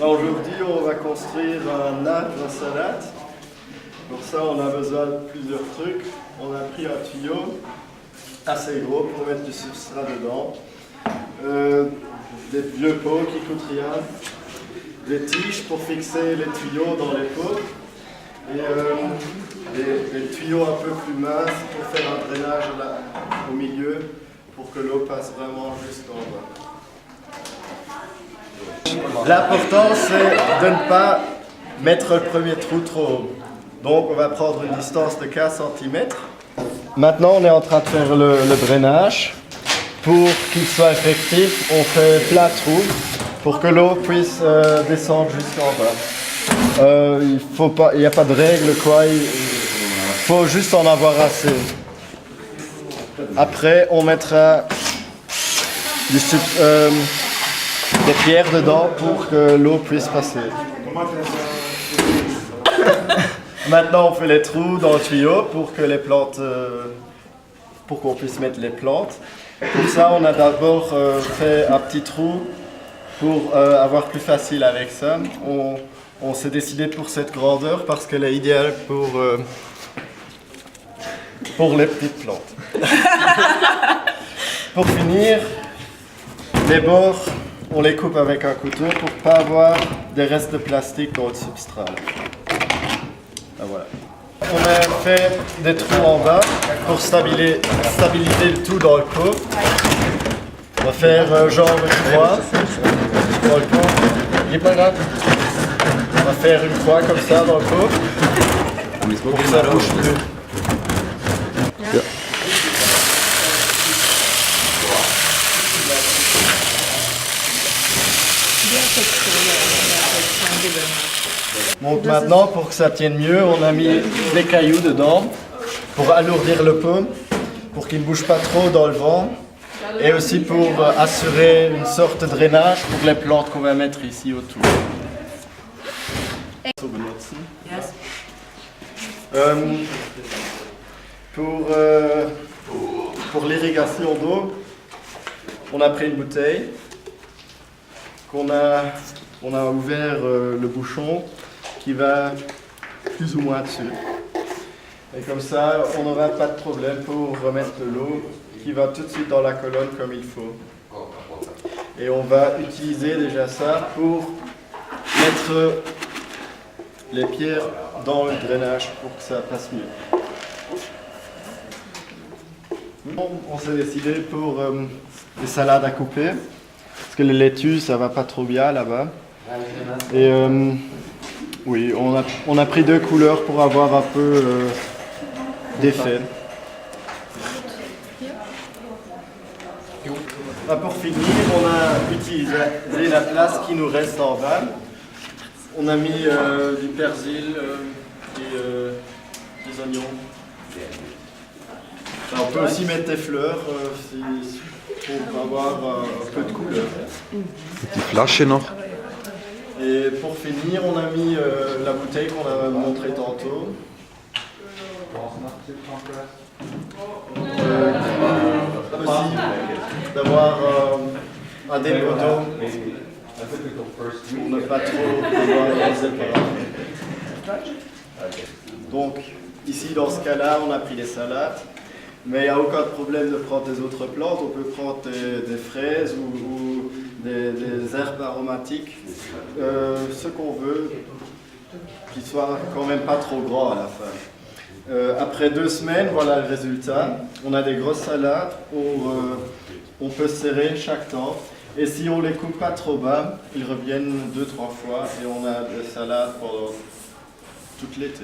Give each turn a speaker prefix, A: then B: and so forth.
A: Aujourd'hui, on va construire un arbre à salade. Pour ça, on a besoin de plusieurs trucs. On a pris un tuyau assez gros pour mettre du substrat dedans. Des vieux pots qui coûtent rien. Des tiges pour fixer les tuyaux dans les pots. Et des tuyaux un peu plus minces pour faire un drainage là, au milieu pour que l'eau passe vraiment jusqu'en bas. L'important c'est de ne pas mettre le premier trou trop haut. Donc on va prendre une distance de 15 cm. Maintenant on est en train de faire le drainage. Pour qu'il soit effectif, on fait plein de trous pour que l'eau puisse descendre jusqu'en bas. Il n'y a pas de règle quoi, il faut juste en avoir assez. Après on mettra des pierres dedans pour que l'eau puisse passer. Maintenant on fait les trous dans le tuyau pour que les plantes, pour qu'on puisse mettre les plantes. Pour ça on a d'abord fait un petit trou pour avoir plus facile avec ça. On s'est décidé pour cette grandeur parce qu'elle est idéale pour les petites plantes. Pour finir, les bords, on les coupe avec un couteau pour ne pas avoir des restes de plastique dans le substrat. Ah, voilà. On a fait des trous en bas pour stabiliser le tout dans le pot. On va faire genre une croix dans le pot. Il est pas grave. On va faire une croix comme ça dans le pot pour que ça bouge plus. Donc maintenant, pour que ça tienne mieux, on a mis des cailloux dedans pour alourdir le pot, pour qu'il ne bouge pas trop dans le vent et aussi pour assurer une sorte de drainage pour les plantes qu'on va mettre ici autour. Pour l'irrigation d'eau, on a pris une bouteille on a ouvert le bouchon qui va plus ou moins dessus. Et comme ça, on n'aura pas de problème pour remettre de l'eau qui va tout de suite dans la colonne comme il faut. Et on va utiliser déjà ça pour mettre les pierres dans le drainage pour que ça passe mieux. On s'est décidé pour des salades à couper. Parce que les laitues, ça va pas trop bien là-bas. Et oui, on a pris deux couleurs pour avoir un peu d'effet. Pour finir, on a utilisé la place qui nous reste en bas. On a mis du persil et des oignons. Alors, on peut aussi mettre des fleurs pour avoir un peu de couleur.
B: Die Flasche noch.
A: Et pour finir, on a mis la bouteille qu'on a montrée tantôt. Aussi d'avoir un dépôt d'eau pour ne pas trop avoir les séparats. Donc ici dans ce cas-là, on a pris des salades. Mais il n'y a aucun problème de prendre des autres plantes. On peut prendre des fraises ou des herbes aromatiques, ce qu'on veut, qui soient quand même pas trop grands à la fin. Après 2 semaines, voilà le résultat. On a des grosses salades où on peut serrer chaque temps. Et si on les coupe pas trop bas, ils reviennent 2-3 fois et on a des salades pendant toute l'été.